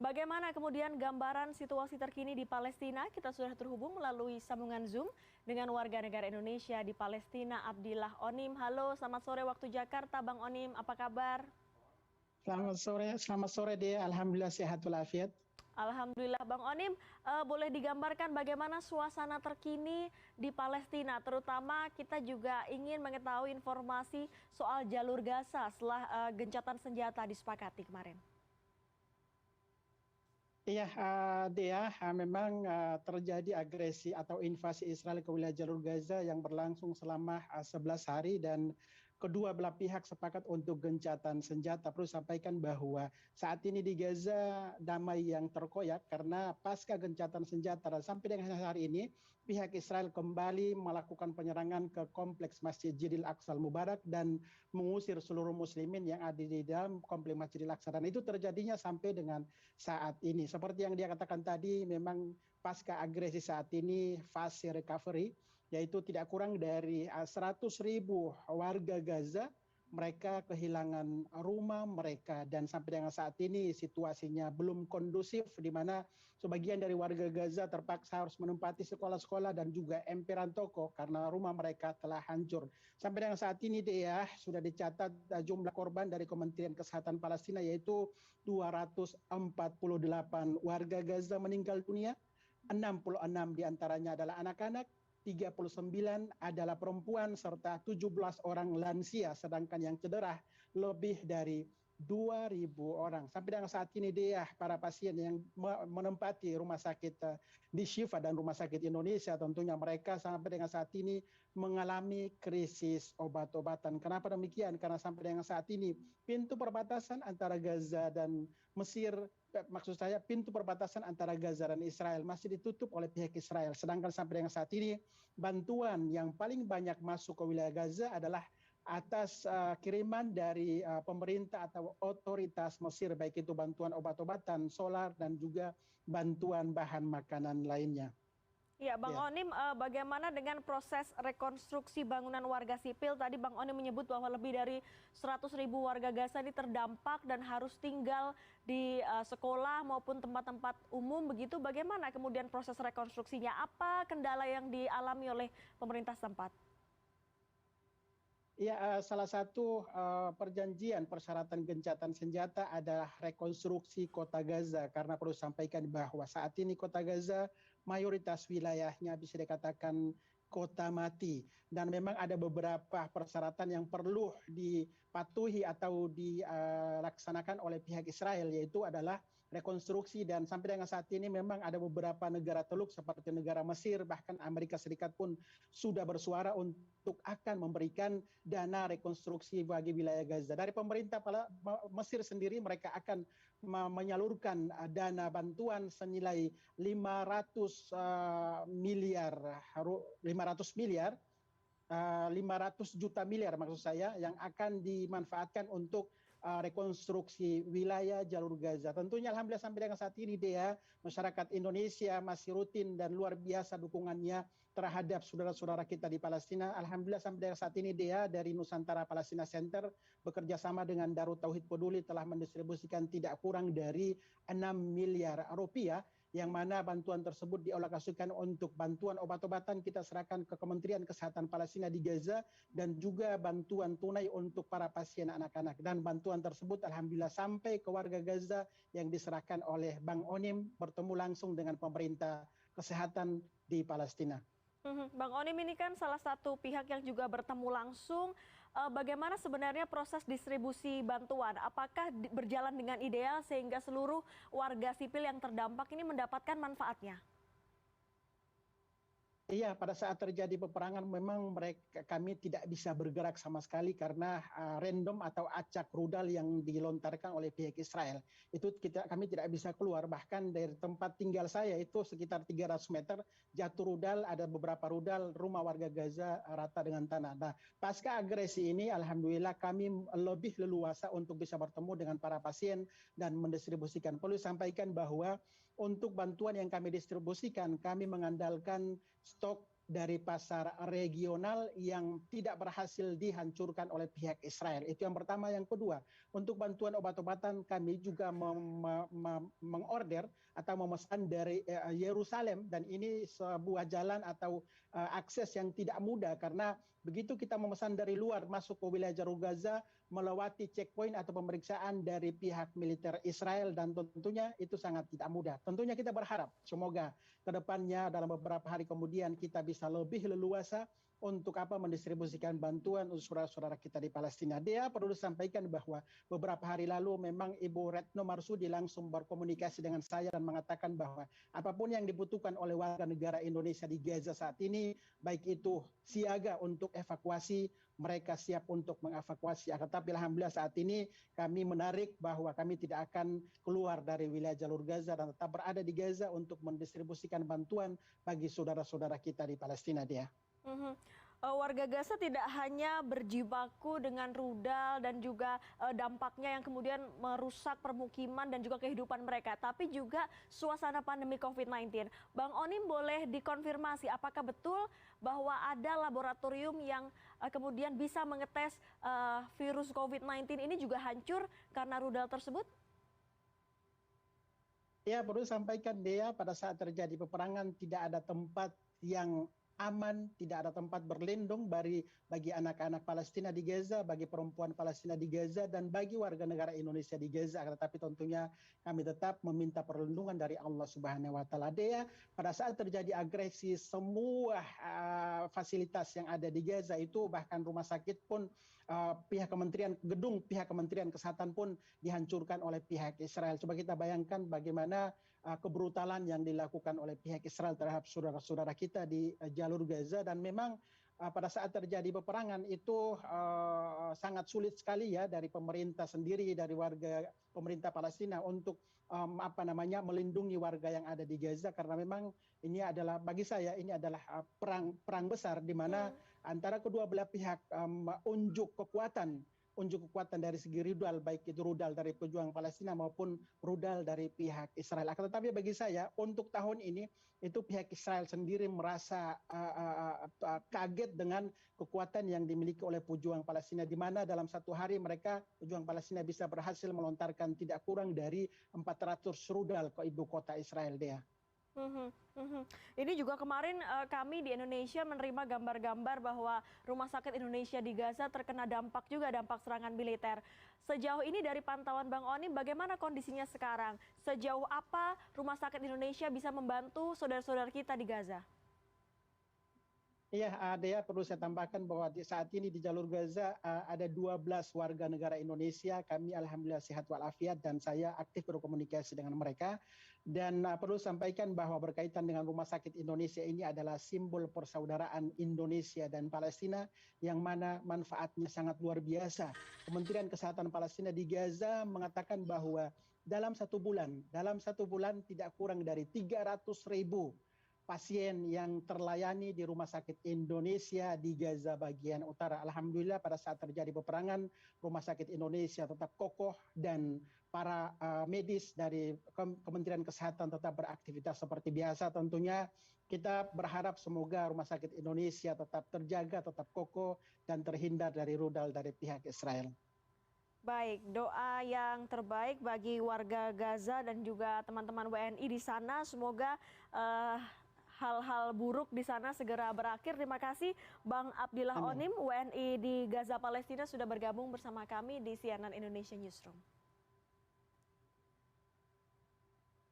Bagaimana kemudian gambaran situasi terkini di Palestina? Kita sudah terhubung melalui sambungan Zoom dengan warga negara Indonesia di Palestina, Abdillah Onim. Halo, selamat sore waktu Jakarta, Bang Onim. Apa kabar? Selamat sore dia. Alhamdulillah sehat walafiat. Alhamdulillah, Bang Onim. Boleh digambarkan bagaimana suasana terkini di Palestina? Terutama kita juga ingin mengetahui informasi soal jalur Gaza setelah gencatan senjata disepakati kemarin. Iya, Dea, memang terjadi agresi atau invasi Israel ke wilayah jalur Gaza yang berlangsung selama 11 hari dan kedua belah pihak sepakat untuk gencatan senjata. Perlu sampaikan bahwa saat ini di Gaza damai yang terkoyak karena pasca gencatan senjata dan sampai dengan hari ini pihak Israel kembali melakukan penyerangan ke kompleks Masjid Jidil Aqsa Mubarak dan mengusir seluruh muslimin yang ada di dalam kompleks Masjidil Aqsa, dan itu terjadinya sampai dengan saat ini. Seperti yang dia katakan tadi, memang pasca agresi saat ini fase recovery, yaitu tidak kurang dari 100.000 warga Gaza mereka kehilangan rumah mereka, dan sampai dengan saat ini situasinya belum kondusif, di mana sebagian dari warga Gaza terpaksa harus menempati sekolah-sekolah dan juga emperan toko karena rumah mereka telah hancur. Sampai dengan saat ini dia sudah dicatat jumlah korban dari Kementerian Kesehatan Palestina yaitu 248 warga Gaza meninggal dunia, 66 diantaranya adalah anak-anak, 39 adalah perempuan, serta 17 orang lansia, sedangkan yang cedera lebih dari 2.000 orang. Sampai dengan saat ini dia para pasien yang menempati rumah sakit di Syifa dan Rumah Sakit Indonesia, tentunya mereka sampai dengan saat ini mengalami krisis obat-obatan. Kenapa demikian? Karena sampai dengan saat ini pintu perbatasan antara Gaza dan Mesir, maksud saya pintu perbatasan antara Gaza dan Israel masih ditutup oleh pihak Israel. Sedangkan sampai dengan saat ini bantuan yang paling banyak masuk ke wilayah Gaza adalah atas kiriman dari pemerintah atau otoritas Mesir, baik itu bantuan obat-obatan, solar, dan juga bantuan bahan makanan lainnya. Ya, Bang Ya. Onim, bagaimana dengan proses rekonstruksi bangunan warga sipil? Tadi Bang Onim menyebut bahwa lebih dari 100.000 warga Gaza ini terdampak dan harus tinggal di sekolah maupun tempat-tempat umum begitu. Bagaimana kemudian proses rekonstruksinya? Apa kendala yang dialami oleh pemerintah setempat? Ya, salah satu perjanjian persyaratan gencatan senjata adalah rekonstruksi kota Gaza, karena perlu sampaikan bahwa saat ini kota Gaza mayoritas wilayahnya bisa dikatakan kota mati, dan memang ada beberapa persyaratan yang perlu dipatuhi atau dilaksanakan oleh pihak Israel, yaitu adalah rekonstruksi. Dan sampai dengan saat ini memang ada beberapa negara teluk seperti negara Mesir, bahkan Amerika Serikat pun sudah bersuara untuk akan memberikan dana rekonstruksi bagi wilayah Gaza. Dari pemerintah Mesir sendiri, mereka akan menyalurkan dana bantuan senilai 500 miliar 500 juta miliar maksud saya, yang akan dimanfaatkan untuk rekonstruksi wilayah jalur Gaza. Tentunya alhamdulillah sampai dengan saat ini dia masyarakat Indonesia masih rutin dan luar biasa dukungannya terhadap saudara-saudara kita di Palestina. Alhamdulillah sampai dengan saat ini dia dari Nusantara Palestina Center bekerja sama dengan Darut Tauhid Peduli telah mendistribusikan tidak kurang dari 6 miliar rupiah, yang mana bantuan tersebut dialokasikan untuk bantuan obat-obatan kita serahkan ke Kementerian Kesehatan Palestina di Gaza, dan juga bantuan tunai untuk para pasien anak-anak. Dan bantuan tersebut alhamdulillah sampai ke warga Gaza yang diserahkan oleh Bang Onim bertemu langsung dengan pemerintah kesehatan di Palestina. Bang Onim, ini kan salah satu pihak yang juga bertemu langsung. Bagaimana sebenarnya proses distribusi bantuan? Apakah berjalan dengan ideal sehingga seluruh warga sipil yang terdampak ini mendapatkan manfaatnya? Iya, pada saat terjadi peperangan memang kami tidak bisa bergerak sama sekali karena random atau acak rudal yang dilontarkan oleh pihak Israel. Itu kami tidak bisa keluar, bahkan dari tempat tinggal saya itu sekitar 300 meter jatuh rudal, ada beberapa rudal, rumah warga Gaza rata dengan tanah. Nah, pasca agresi ini alhamdulillah kami lebih leluasa untuk bisa bertemu dengan para pasien dan mendistribusikan. Perlu sampaikan bahwa untuk bantuan yang kami distribusikan, kami mengandalkan stok dari pasar regional yang tidak berhasil dihancurkan oleh pihak Israel. Itu yang pertama. Yang kedua, untuk bantuan obat-obatan kami juga mengorder atau memesan dari Yerusalem, dan ini sebuah jalan atau akses yang tidak mudah karena begitu kita memesan dari luar masuk ke wilayah Jalur Gaza melewati checkpoint atau pemeriksaan dari pihak militer Israel, dan tentunya itu sangat tidak mudah. Tentunya kita berharap semoga ke depannya dalam beberapa hari kemudian kita bisa lebih leluasa untuk mendistribusikan bantuan untuk saudara-saudara kita di Palestina. Dia perlu disampaikan bahwa beberapa hari lalu memang Ibu Retno Marsudi langsung berkomunikasi dengan saya dan mengatakan bahwa apapun yang dibutuhkan oleh warga negara Indonesia di Gaza saat ini, baik itu siaga untuk evakuasi, mereka siap untuk mengevakuasi. Tetapi alhamdulillah saat ini kami menarik bahwa kami tidak akan keluar dari wilayah Jalur Gaza dan tetap berada di Gaza untuk mendistribusikan bantuan bagi saudara-saudara kita di Palestina, dia. Warga Gaza tidak hanya berjibaku dengan rudal dan juga dampaknya yang kemudian merusak permukiman dan juga kehidupan mereka, tapi juga suasana pandemi COVID-19. Bang Onim, boleh dikonfirmasi apakah betul bahwa ada laboratorium yang kemudian bisa mengetes virus COVID-19 ini juga hancur karena rudal tersebut? Ya, perlu sampaikan dia pada saat terjadi peperangan tidak ada tempat yang aman, tidak ada tempat berlindung bagi anak-anak Palestina di Gaza, bagi perempuan Palestina di Gaza, dan bagi warga negara Indonesia di Gaza. Tetapi tentunya kami tetap meminta perlindungan dari Allah Subhanahu wa Ta'ala. Dea, pada saat terjadi agresi, semua fasilitas yang ada di Gaza itu, bahkan rumah sakit pun, gedung pihak Kementerian Kesehatan pun dihancurkan oleh pihak Israel. Coba kita bayangkan bagaimana kebrutalan yang dilakukan oleh pihak Israel terhadap saudara-saudara kita di jalur Gaza. Dan memang pada saat terjadi peperangan itu sangat sulit sekali ya dari pemerintah sendiri, dari warga pemerintah Palestina untuk melindungi warga yang ada di Gaza, karena memang ini adalah, bagi saya ini adalah perang besar di mana antara kedua belah pihak unjuk kekuatan dari segi rudal, baik itu rudal dari pejuang Palestina maupun rudal dari pihak Israel. Tetapi bagi saya untuk tahun ini itu pihak Israel sendiri merasa kaget dengan kekuatan yang dimiliki oleh pejuang Palestina, di mana dalam satu hari mereka pejuang Palestina bisa berhasil melontarkan tidak kurang dari 400 rudal ke ibu kota Israel, Dea. Ini juga kemarin kami di Indonesia menerima gambar-gambar bahwa Rumah Sakit Indonesia di Gaza terkena dampak serangan militer. Sejauh ini dari pantauan Bang Onim, bagaimana kondisinya sekarang? Sejauh apa Rumah Sakit Indonesia bisa membantu saudara-saudara kita di Gaza? Iya, Dea, perlu saya tambahkan bahwa saat ini di jalur Gaza ada 12 warga negara Indonesia. Kami alhamdulillah sehat walafiat dan saya aktif berkomunikasi dengan mereka. Dan perlu sampaikan bahwa berkaitan dengan Rumah Sakit Indonesia ini adalah simbol persaudaraan Indonesia dan Palestina yang mana manfaatnya sangat luar biasa. Kementerian Kesehatan Palestina di Gaza mengatakan bahwa dalam satu bulan tidak kurang dari 300.000 pasien yang terlayani di Rumah Sakit Indonesia di Gaza bagian utara. Alhamdulillah pada saat terjadi peperangan, Rumah Sakit Indonesia tetap kokoh dan para medis dari Kementerian Kesehatan tetap beraktivitas seperti biasa. Tentunya kita berharap semoga Rumah Sakit Indonesia tetap terjaga, tetap kokoh, dan terhindar dari rudal dari pihak Israel. Baik, doa yang terbaik bagi warga Gaza dan juga teman-teman WNI di sana. Semoga hal-hal buruk di sana segera berakhir. Terima kasih Bang Abdillah Onim, WNI di Gaza Palestina, sudah bergabung bersama kami di CNN Indonesia Newsroom.